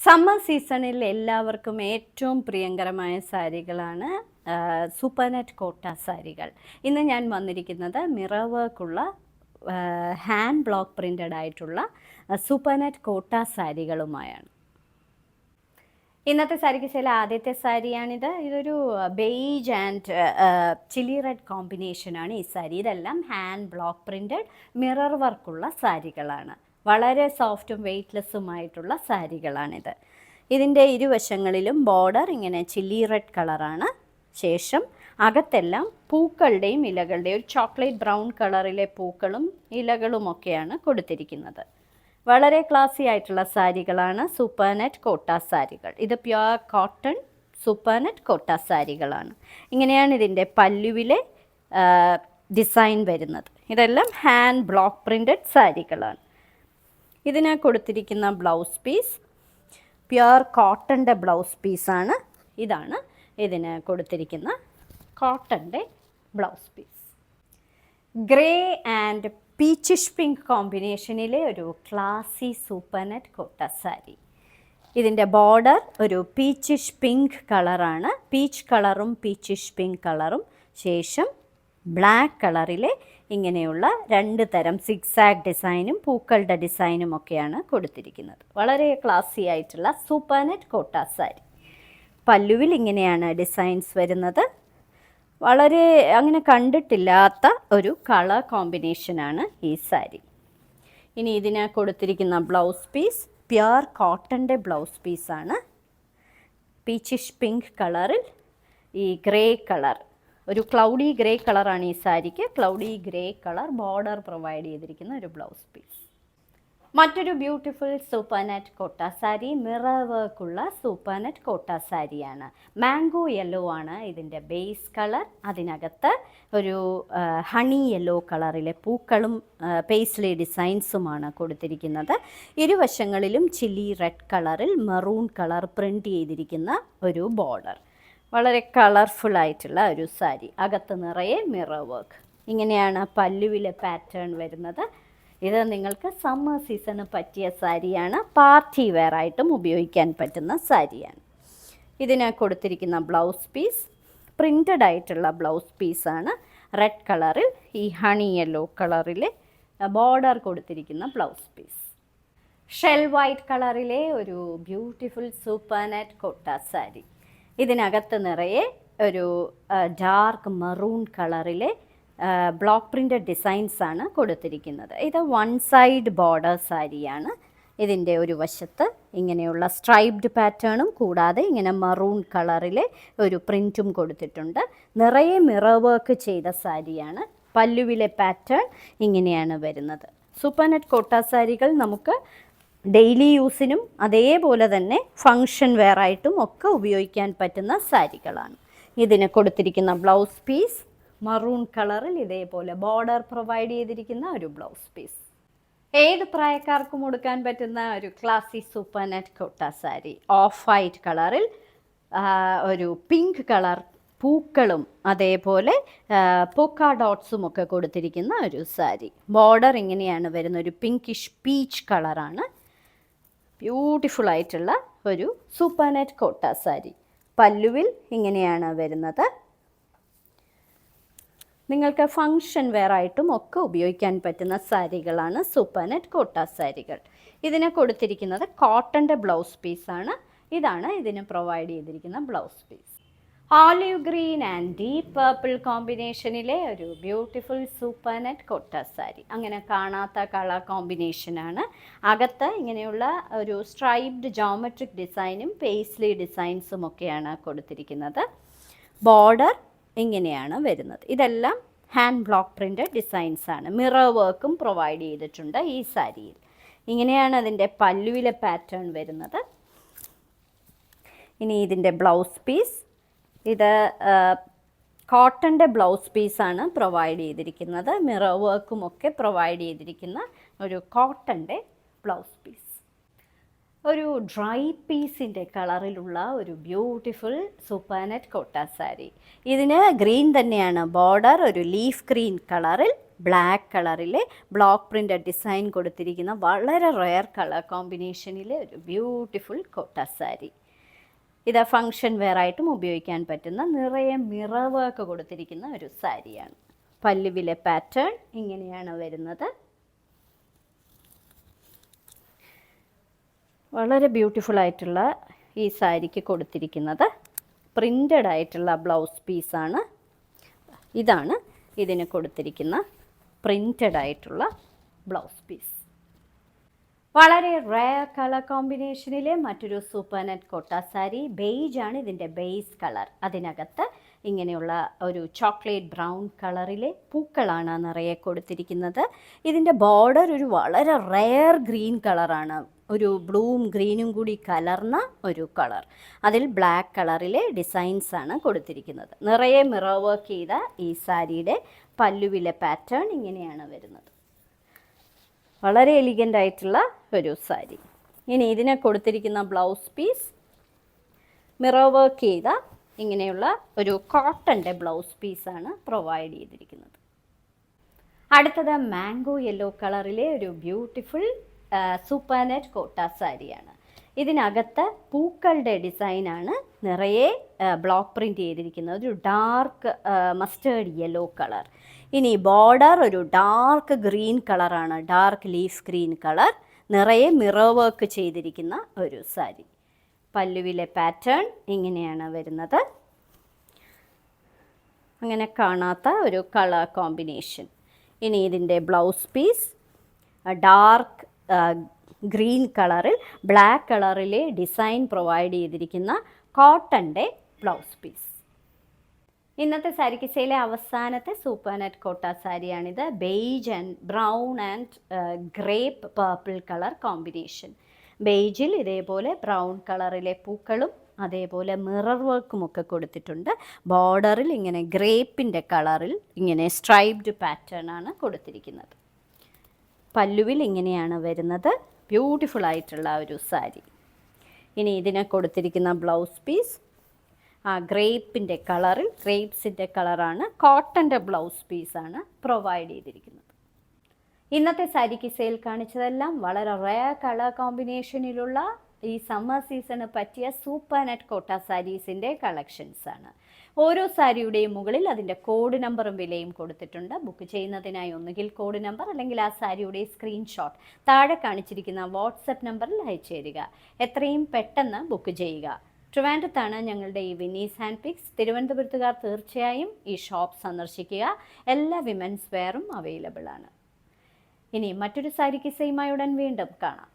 Summer സീസണിൽ എല്ലാവർക്കും ഏറ്റവും പ്രിയങ്കരമായ സാരികളാണ് സൂപ്പർനെറ്റ് കോട്ട സാരികൾ. ഇന്ന് ഞാൻ വന്നിരിക്കുന്നത് മിറർ വർക്കുള്ള ഹാൻഡ് ബ്ലോക്ക് പ്രിൻ്റഡ് ആയിട്ടുള്ള സൂപ്പർനെറ്റ് കോട്ട സാരികളുമായാണ്. ഇന്നത്തെ സാരിക്ക് ചില ആദ്യത്തെ സാരിയാണിത്. ഇതൊരു ബെയ്ജ് ആൻഡ് ചില്ലി റെഡ് കോമ്പിനേഷനാണ് ഈ സാരി. ഇതെല്ലാം ഹാൻഡ് ബ്ലോക്ക് പ്രിൻ്റഡ് മിറർ വർക്കുള്ള സാരികളാണ്. വളരെ സോഫ്റ്റും വെയ്റ്റ്ലെസ്സുമായിട്ടുള്ള സാരികളാണിത്. ഇതിൻ്റെ ഇരുവശങ്ങളിലും ബോർഡർ ഇങ്ങനെ ചില്ലി റെഡ് കളറാണ്. ശേഷം അകത്തെല്ലാം പൂക്കളുടെയും ഇലകളുടെയും ഒരു ചോക്ലേറ്റ് ബ്രൗൺ കളറിലെ പൂക്കളും ഇലകളുമൊക്കെയാണ് കൊടുത്തിരിക്കുന്നത്. വളരെ ക്ലാസി ആയിട്ടുള്ള സാരികളാണ് സൂപ്പർനെറ്റ് കോട്ട സാരികൾ. ഇത് പ്യുവർ കോട്ടൺ സൂപ്പർനെറ്റ് കോട്ട സാരികളാണ്. ഇങ്ങനെയാണ് ഇതിൻ്റെ പല്ലുവിലെ ഡിസൈൻ വരുന്നത്. ഇതെല്ലാം ഹാൻഡ് ബ്ലോക്ക് പ്രിൻ്റഡ് സാരികളാണ്. ഇതിന് കൊടുത്തിരിക്കുന്ന ബ്ലൗസ് പീസ് പ്യുവർ കോട്ടൻ്റെ ബ്ലൗസ് പീസാണ്. ഇതാണ് ഇതിന് കൊടുത്തിരിക്കുന്ന കോട്ടൻ്റെ blouse piece. Grey and peachish pink കോമ്പിനേഷനിലെ ഒരു ക്ലാസി സൂപ്പർനെറ്റ് കോട്ട സാരി. ഇതിൻ്റെ ബോർഡർ ഒരു പീച്ചിഷ് പിങ്ക് കളറാണ്. പീച്ച് കളറും പീച്ചിഷ് പിങ്ക് കളറും ശേഷം ബ്ലാക്ക് കളറിലെ ഇങ്ങനെയുള്ള രണ്ട് തരം സിക്സാഗ് ഡിസൈനും പൂക്കളുടെ ഡിസൈനും ഒക്കെയാണ് കൊടുത്തിരിക്കുന്നത്. വളരെ ക്ലാസി ആയിട്ടുള്ള സൂപ്പർനെറ്റ് കോട്ട സാരി. പല്ലുവിൽ ഇങ്ങനെയാണ് ഡിസൈൻസ് വരുന്നത്. വളരെ അങ്ങനെ കണ്ടിട്ടില്ലാത്ത ഒരു കളർ കോമ്പിനേഷനാണ് ഈ സാരി. ഇനി ഇതിന് കൊടുത്തിരിക്കുന്ന ബ്ലൗസ് പീസ് പ്യുവർ കോട്ടൻ്റെ ബ്ലൗസ് പീസാണ്. പീച്ചിഷ് പിങ്ക് കളറിൽ ഈ ഗ്രേ കളർ, ഒരു ക്ലൗഡി ഗ്രേ കളറാണ് ഈ സാരിക്ക്. Cloudy grey colour border provide ചെയ്തിരിക്കുന്ന ഒരു ബ്ലൗസ് പീസ്. മറ്റൊരു beautiful supernet kota sari mirror വർക്കുള്ള supernet കോട്ട സാരിയാണ്. മാംഗോ യെല്ലോ ആണ് ഇതിൻ്റെ ബേസ് കളർ. അതിനകത്ത് ഒരു ഹണി യെല്ലോ കളറിലെ പൂക്കളും പേസ്ലി ഡിസൈൻസുമാണ് കൊടുത്തിരിക്കുന്നത്. ഇരുവശങ്ങളിലും ചില്ലി റെഡ് കളറിൽ മെറൂൺ കളർ പ്രിൻ്റ് ചെയ്തിരിക്കുന്ന ഒരു ബോർഡർ. വളരെ കളർഫുൾ ആയിട്ടുള്ള ഒരു സാരി. അകത്ത് നിറയെ മിറർ വർക്ക്. ഇങ്ങനെയാണ് പല്ലുവിലെ പാറ്റേൺ വരുന്നത്. ഇത് നിങ്ങൾക്ക് സമ്മർ സീസണ് പറ്റിയ സാരിയാണ്. പാർട്ടി വെയർ ആയിട്ടും ഉപയോഗിക്കാൻ പറ്റുന്ന സാരിയാണ്. ഇതിന് കൊടുത്തിരിക്കുന്ന ബ്ലൗസ് പീസ് പ്രിൻ്റഡ് ആയിട്ടുള്ള ബ്ലൗസ് പീസാണ്. റെഡ് കളറിൽ ഈ ഹണി യെല്ലോ കളറിലെ ബോർഡർ കൊടുത്തിരിക്കുന്ന ബ്ലൗസ് പീസ്. ഷെൽ വൈറ്റ് കളറിലെ ഒരു ബ്യൂട്ടിഫുൾ സൂപ്പർനെറ്റ് കോട്ട സാരി. ഇതിനകത്ത് നിറയെ ഒരു ഡാർക്ക് മറൂൺ കളറിലെ ബ്ലോക്ക് പ്രിൻ്റഡ് ഡിസൈൻസാണ് കൊടുത്തിരിക്കുന്നത്. ഇത് വൺ സൈഡ് ബോർഡർ സാരിയാണ്. ഇതിൻ്റെ ഒരു വശത്ത് ഇങ്ങനെയുള്ള സ്ട്രൈപ്ഡ് പാറ്റേണും കൂടാതെ ഇങ്ങനെ മറൂൺ കളറിലെ ഒരു പ്രിൻറ്റും കൊടുത്തിട്ടുണ്ട്. നിറയെ മിറർ വർക്ക് ചെയ്ത സാരിയാണ്. പല്ലുവിലെ പാറ്റേൺ ഇങ്ങനെയാണ് വരുന്നത്. സൂപ്പർനെറ്റ് കോട്ട സാരികൾ നമുക്ക് ഡെയിലി യൂസിനും അതേപോലെ തന്നെ ഫങ്ഷൻ വെയർ ആയിട്ടും ഒക്കെ ഉപയോഗിക്കാൻ പറ്റുന്ന സാരികളാണ്. ഇതിന് കൊടുത്തിരിക്കുന്ന ബ്ലൗസ് പീസ് മറൂൺ കളറിൽ ഇതേപോലെ ബോർഡർ പ്രൊവൈഡ് ചെയ്തിരിക്കുന്ന ഒരു ബ്ലൗസ് പീസ്. ഏത് പ്രായക്കാർക്കും ഉടുക്കാൻ പറ്റുന്ന ഒരു classy supernet kota sari. Of white കളറിൽ ഒരു പിങ്ക് കളർ പൂക്കളും അതേപോലെ പോക്ക ഡോട്ട്സും ഒക്കെ കൊടുത്തിരിക്കുന്ന ഒരു സാരി. ബോർഡർ ഇങ്ങനെയാണ് വരുന്ന ഒരു പിങ്കിഷ് പീച്ച് കളറാണ്. ബ്യൂട്ടിഫുൾ ആയിട്ടുള്ള ഒരു സൂപ്പർനെറ്റ് കോട്ട സാരി. പല്ലുവിൽ ഇങ്ങനെയാണ് വരുന്നത്. നിങ്ങൾക്ക് ഫങ്ഷൻ വെയർ ആയിട്ടും ഒക്കെ ഉപയോഗിക്കാൻ പറ്റുന്ന സാരികളാണ് സൂപ്പർനെറ്റ് കോട്ട സാരികൾ. ഇതിന് കൊടുത്തിരിക്കുന്നത് കോട്ടൻ്റെ ബ്ലൗസ് പീസാണ്. ഇതാണ് ഇതിന് പ്രൊവൈഡ് ചെയ്തിരിക്കുന്ന blouse piece. Olive green and deep purple കോമ്പിനേഷനിലെ ഒരു ബ്യൂട്ടിഫുൾ സൂപ്പർനെറ്റ് കോട്ട സാരി. അങ്ങനെ കാണാത്ത കളർ കോമ്പിനേഷനാണ്. അകത്ത് ഇങ്ങനെയുള്ള ഒരു സ്ട്രൈപ്ഡ് ജോമെട്രിക് ഡിസൈനും പേസ്ലി ഡിസൈൻസും ഒക്കെയാണ് കൊടുത്തിരിക്കുന്നത്. ബോർഡർ ഇങ്ങനെയാണ് വരുന്നത്. ഇതെല്ലാം ഹാൻഡ് ബ്ലോക്ക് പ്രിൻ്റഡ് ഡിസൈൻസാണ്. മിറർ വർക്കും പ്രൊവൈഡ് ചെയ്തിട്ടുണ്ട് ഈ സാരിയിൽ. ഇങ്ങനെയാണ് അതിൻ്റെ പല്ലുവിലെ പാറ്റേൺ വരുന്നത്. ഇനി ഇതിൻ്റെ ബ്ലൗസ് പീസ്. ഇത് കോട്ടൻ്റെ ബ്ലൗസ് പീസാണ് പ്രൊവൈഡ് ചെയ്തിരിക്കുന്നത്. മിറർ വർക്കും ഒക്കെ പ്രൊവൈഡ് ചെയ്തിരിക്കുന്ന ഒരു കോട്ടൻ്റെ ബ്ലൗസ് പീസ്. ഒരു ഡ്രൈ പീസിൻ്റെ കളറിലുള്ള ഒരു ബ്യൂട്ടിഫുൾ സൂപ്പർനെറ്റ് കോട്ട സാരി. ഇതിന് ഗ്രീൻ തന്നെയാണ് ബോർഡർ. ഒരു ലീഫ് ഗ്രീൻ കളറിൽ ബ്ലാക്ക് കളറിലെ ബ്ലോക്ക് പ്രിൻ്റഡ് ഡിസൈൻ കൊടുത്തിരിക്കുന്ന വളരെ റെയർ കളർ കോമ്പിനേഷനിലെ ഒരു ബ്യൂട്ടിഫുൾ കോട്ട സാരി. ഇത് ഫങ്ഷൻ വെയർ ആയിട്ടും ഉപയോഗിക്കാൻ പറ്റുന്ന നിറയെ മിറർ വർക്ക് കൊടുത്തിരിക്കുന്ന ഒരു സാരിയാണ്. പല്ലുവിലെ പാറ്റേൺ ഇങ്ങനെയാണ് വരുന്നത്. വളരെ ബ്യൂട്ടിഫുൾ ആയിട്ടുള്ള ഈ സാരിക്ക് കൊടുത്തിരിക്കുന്നത് പ്രിൻ്റഡ് ആയിട്ടുള്ള ബ്ലൗസ് പീസാണ്. ഇതാണ് ഇതിന് കൊടുത്തിരിക്കുന്ന പ്രിൻ്റഡ് ആയിട്ടുള്ള ബ്ലൗസ് പീസ്. വളരെ റെയർ കളർ കോമ്പിനേഷനിലെ മറ്റൊരു സൂപ്പർ നെറ്റ് കോട്ട സാരി. ബെയ്ജ് ആണ് ഇതിൻ്റെ ബേസ് കളർ. അതിനകത്ത് ഇങ്ങനെയുള്ള ഒരു ചോക്ലേറ്റ് ബ്രൗൺ കളറിലെ പൂക്കളാണ് നിറയെ കൊടുത്തിരിക്കുന്നത്. ഇതിൻ്റെ ബോർഡർ ഒരു വളരെ റെയർ ഗ്രീൻ കളറാണ്, ഒരു ബ്ലൂവും ഗ്രീനും കൂടി കലർന്ന ഒരു കളർ. അതിൽ ബ്ലാക്ക് കളറിലെ ഡിസൈൻസ് ആണ് കൊടുത്തിരിക്കുന്നത്. നിറയെ മിറർ വർക്ക് ചെയ്ത ഈ സാരിയുടെ പല്ലുവിലെ പാറ്റേൺ ഇങ്ങനെയാണ് വരുന്നത്. വളരെ എലിഗൻ്റ് ആയിട്ടുള്ള ഒരു സാരി. ഇനി ഇതിനെ കൊടുത്തിരിക്കുന്ന ബ്ലൗസ് പീസ് മിറർ വർക്ക് ചെയ്ത ഇങ്ങനെയുള്ള ഒരു കോട്ടൻ്റെ ബ്ലൗസ് പീസാണ് പ്രൊവൈഡ് ചെയ്തിരിക്കുന്നത്. അടുത്തത് മാംഗോ യെല്ലോ കളറിലെ ഒരു ബ്യൂട്ടിഫുൾ സൂപ്പർ നെറ്റ് കോട്ട സാരിയാണ്. ഇതിനകത്ത് പൂക്കളുടെ ഡിസൈനാണ് നിറയെ ബ്ലോക്ക് പ്രിൻ്റ് ചെയ്തിരിക്കുന്നത്. ഒരു ഡാർക്ക് മസ്റ്റേർഡ് യെല്ലോ കളർ. ഇനി ബോർഡർ ഒരു ഡാർക്ക് ഗ്രീൻ കളറാണ്, ഡാർക്ക് ലീഫ് ഗ്രീൻ കളർ. നിറയെ മിറർ വർക്ക് ചെയ്തിരിക്കുന്ന ഒരു സാരി. പല്ലുവിലെ പാറ്റേൺ ഇങ്ങനെയാണ് വരുന്നത്. അങ്ങനെ കാണാത്ത ഒരു കളർ കോമ്പിനേഷൻ. ഇനി ഇതിൻ്റെ ബ്ലൗസ് പീസ് ഡാർക്ക് ഗ്രീൻ കളറിൽ ബ്ലാക്ക് കളറിലെ ഡിസൈൻ പ്രൊവൈഡ് ചെയ്തിരിക്കുന്ന കോട്ടൻ്റെ ബ്ലൗസ് പീസ്. ഇന്നത്തെ സാരി കിസയിലെ അവസാനത്തെ സൂപ്പർ നെറ്റ് കോട്ട സാരിയാണിത്. Beige and brown and grape purple colour combination. ബെയ്ജിൽ ഇതേപോലെ ബ്രൗൺ കളറിലെ പൂക്കളും അതേപോലെ മിറർ വർക്കുമൊക്കെ കൊടുത്തിട്ടുണ്ട്. ബോർഡറിൽ ഇങ്ങനെ ഗ്രേപ്പിൻ്റെ കളറിൽ ഇങ്ങനെ സ്ട്രൈപ്ഡ് പാറ്റേൺ ആണ് കൊടുത്തിരിക്കുന്നത്. പല്ലുവിൽ ഇങ്ങനെയാണ് വരുന്നത്. ബ്യൂട്ടിഫുൾ ആയിട്ടുള്ള ഒരു സാരി. ഇനി ഇതിനെ കൊടുത്തിരിക്കുന്ന ബ്ലൗസ് പീസ് ഗ്രേപ്പിൻ്റെ കളറിൽ, ഗ്രേപ്സിൻ്റെ കളറാണ്, കോട്ടൻ്റെ ബ്ലൗസ് പീസാണ് പ്രൊവൈഡ് ചെയ്തിരിക്കുന്നത്. ഇന്നത്തെ സാരി കിസയിൽ കാണിച്ചതെല്ലാം വളരെ റെയർ കളർ കോമ്പിനേഷനിലുള്ള ഈ സമ്മർ സീസണ് പറ്റിയ സൂപ്പർ നെറ്റ് കോട്ട സാരീസിൻ്റെ കളക്ഷൻസാണ്. ഓരോ സാരിയുടെയും മുകളിൽ അതിൻ്റെ കോഡ് നമ്പറും വിലയും കൊടുത്തിട്ടുണ്ട്. ബുക്ക് ചെയ്യുന്നതിനായി ഒന്നുകിൽ കോഡ് നമ്പർ അല്ലെങ്കിൽ ആ സാരിയുടെ സ്ക്രീൻഷോട്ട് താഴെ കാണിച്ചിരിക്കുന്ന വാട്സപ്പ് നമ്പറിൽ അയച്ചു തരിക. എത്രയും പെട്ടെന്ന് ബുക്ക് ചെയ്യുക. ട്രിവാൻഡ്രത്താണ് ഞങ്ങളുടെ ഈ വിന്നീസ് ഹാൻഡ് പിക്സ്. തിരുവനന്തപുരത്തുകാർ തീർച്ചയായും ഈ ഷോപ്പ് സന്ദർശിക്കുക. എല്ലാ വിമൻസ് വെയറും അവൈലബിൾ ആണ്. ഇനി മറ്റൊരു സാരി കിസയുമായി ഉടൻ വീണ്ടും കാണാം.